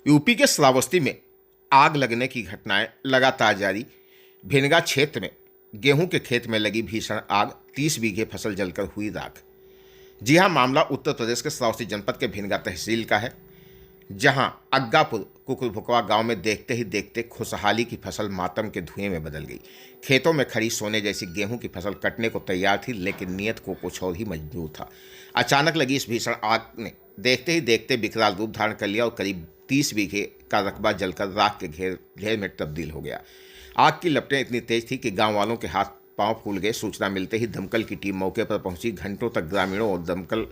UP के श्रावस्ती में आग लगने की घटनाएं लगातार जारी। भिनगा क्षेत्र में गेहूं के खेत में लगी भीषण आग, 30 बीघे फसल जलकर हुई राख। जी हां, मामला उत्तर प्रदेश के श्रावस्ती जनपद के भिनगा तहसील का है, जहां अग्गापुर कुकुरभुकवा गांव में देखते ही देखते खुशहाली की फसल मातम के धुएं में बदल गई। खेतों में खड़ी सोने जैसी गेहूं की फसल कटने को तैयार थी, लेकिन नियत को कुछ और ही मंजूर था। अचानक लगी इस भीषण आग ने देखते ही देखते विकराल रूप धारण कर लिया और करीब 30 बीघे का रकबा जलकर राख के ढेर में तब्दील हो गया। आग की लपटें इतनी तेज थी कि गांव वालों के हाथ पांव फूल गए। सूचना मिलते ही दमकल की टीम मौके पर पहुंची। घंटों तक ग्रामीणों और दमकल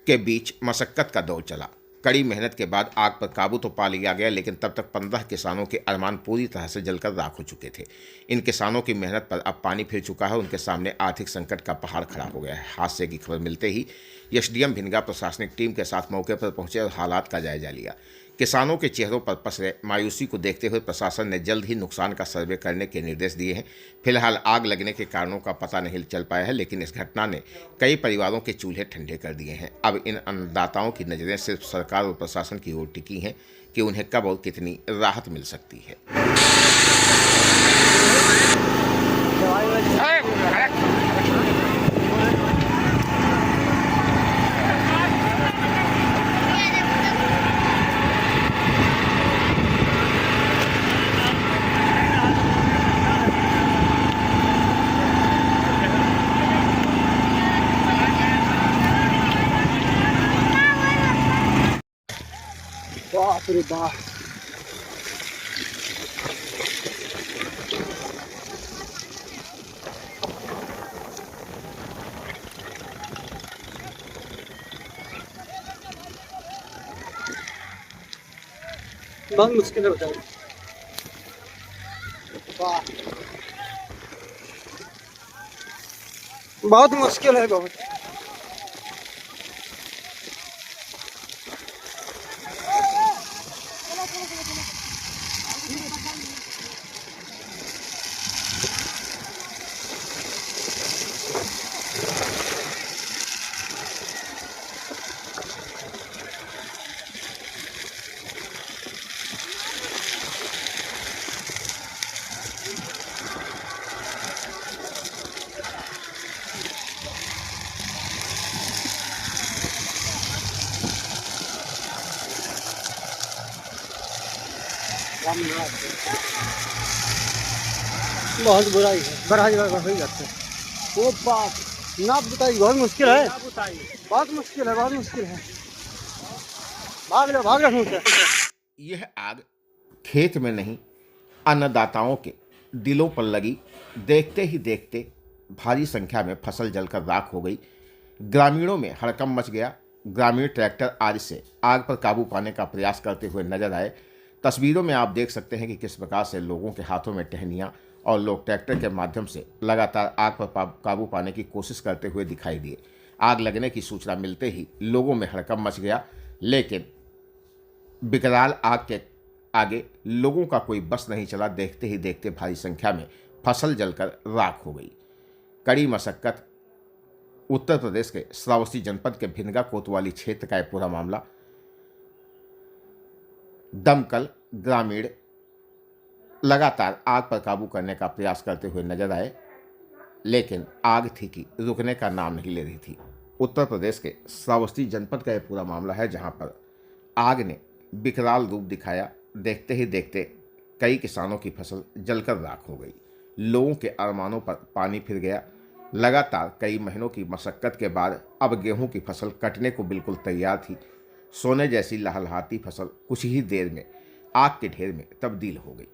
के बीच मशक्कत का दौर चला। कड़ी मेहनत के बाद आग पर काबू तो पा लिया गया, लेकिन तब तक 15 किसानों के अरमान पूरी तरह से जलकर राख हो चुके थे। इन किसानों की मेहनत पर अब पानी फिर चुका है। उनके सामने आर्थिक संकट का पहाड़ खड़ा हो गया है। हादसे की खबर मिलते ही एसडीएम भिनगा प्रशासनिक टीम के साथ मौके पर पहुंचे और हालात का जायजा लिया। किसानों के चेहरों पर पसरे मायूसी को देखते हुए प्रशासन ने जल्द ही नुकसान का सर्वे करने के निर्देश दिए हैं। फिलहाल आग लगने के कारणों का पता नहीं चल पाया है, लेकिन इस घटना ने कई परिवारों के चूल्हे ठंडे कर दिए हैं। अब इन अन्नदाताओं की नज़रें सिर्फ सरकार और प्रशासन की ओर टिकी हैं कि उन्हें कब और कितनी राहत मिल सकती है। बाप रे बाप। बहुत मुश्किल होता है। बहुत मुश्किल है बहुत। बहुत बुराई है, बराज हो जाते हैं। वो बाप ना बताइए, बहुत मुश्किल है, बहुत मुश्किल है, बहुत मुश्किल है। भाग लो से। यह आग खेत में नहीं, अन्नदाताओं के दिलों पर लगी। देखते ही देखते भारी संख्या में फसल जलकर राख हो गई। ग्रामीणों में हड़कंप मच गया। ग्रामीण ट्रैक्टर आदि से आग पर काबू पाने का प्रयास करते हुए नजर आए। तस्वीरों में आप देख सकते हैं कि किस प्रकार से लोगों के हाथों में टहनियाँ और लोग ट्रैक्टर के माध्यम से लगातार आग पर काबू पाने की कोशिश करते हुए दिखाई दिए। आग लगने की सूचना मिलते ही लोगों में हड़कंप मच गया, लेकिन विकराल आग के आगे लोगों का कोई बस नहीं चला। देखते ही देखते भारी संख्या में फसल जलकर राख हो गई। कड़ी मशक्कत। उत्तर प्रदेश के श्रावस्ती जनपद के भिनगा कोतवाली क्षेत्र का यह पूरा मामला। दमकल, ग्रामीण लगातार आग पर काबू करने का प्रयास करते हुए नजर आए, लेकिन आग थी कि रुकने का नाम नहीं ले रही थी। उत्तर प्रदेश के श्रावस्ती जनपद का यह पूरा मामला है, जहां पर आग ने विकराल रूप दिखाया। देखते ही देखते कई किसानों की फसल जलकर राख हो गई। लोगों के अरमानों पर पानी फिर गया। लगातार कई महीनों की मशक्कत के बाद अब गेहूं की फसल कटने को बिल्कुल तैयार थी। सोने जैसी लहलहाती फसल कुछ ही देर में आग के ढेर में तब्दील हो गई।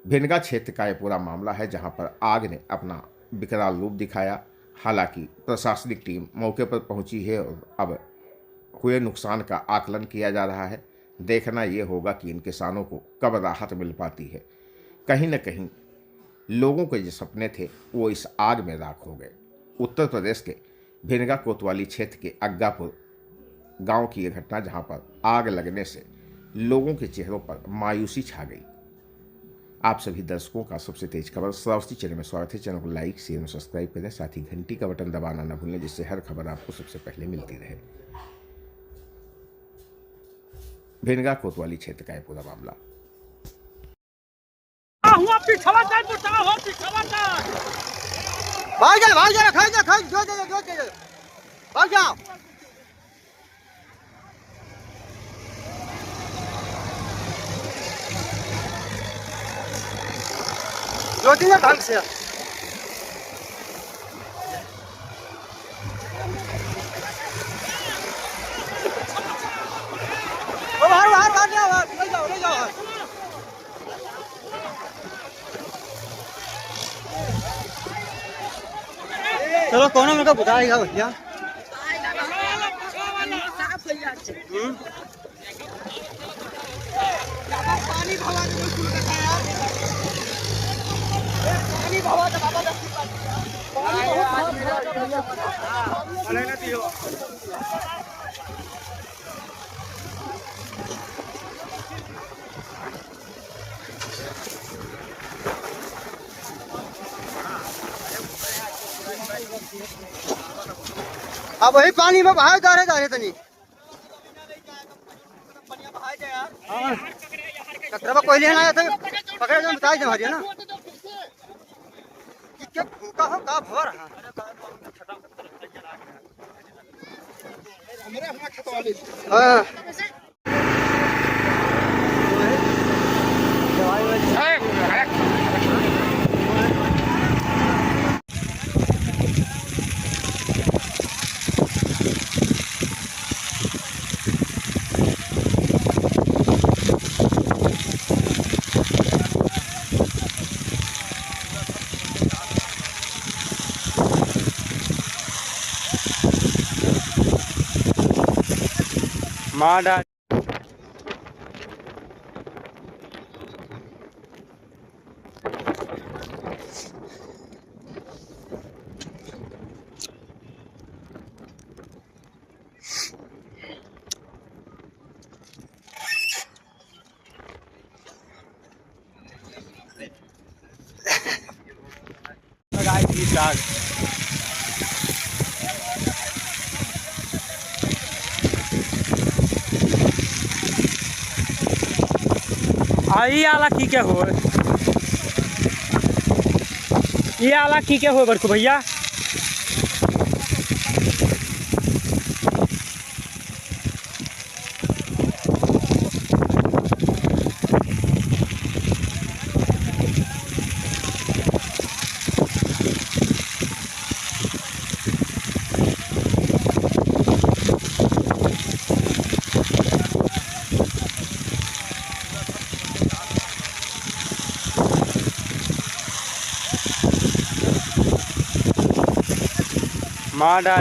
भिनगा क्षेत्र का यह पूरा मामला है, जहां पर आग ने अपना विकराल रूप दिखाया। हालांकि प्रशासनिक टीम मौके पर पहुंची है और अब हुए नुकसान का आकलन किया जा रहा है। देखना यह होगा कि इन किसानों को कब राहत मिल पाती है। कहीं न कहीं लोगों के जो सपने थे वो इस आग में राख हो गए। उत्तर प्रदेश के भिनगा कोतवाली क्षेत्र के अग्गापुर गांव की यह घटना, जहां पर आग लगने से लोगों के चेहरों पर मायूसी छा गई। आप सभी दर्शकों का सबसे तेज खबर श्रावस्ती चैनल में स्वागत है। चैनल को लाइक, शेयर और सब्सक्राइब करें, साथ ही घंटी का बटन दबाना न भूलें, जिससे हर खबर आपको सबसे पहले मिलती रहे। भिनगा कोतवाली क्षेत्र का है पूरा मामला। भाग जा खाई जा जो भाग जाओ। रोटी ना ढंग से बाहर बाहर बाहर जाओ, ले जाओ। चलो कौन मेरे को बुलाएगा भैया। अब वही पानी में बहाए जा रहे तनी कचरा कोई लेना आया था पकड़े जो बताए हमारी है ना क्या भूखा हो का भर हाँ माडा ये आला की क्या हो ये आला की क्या हो बड़को भैया माडा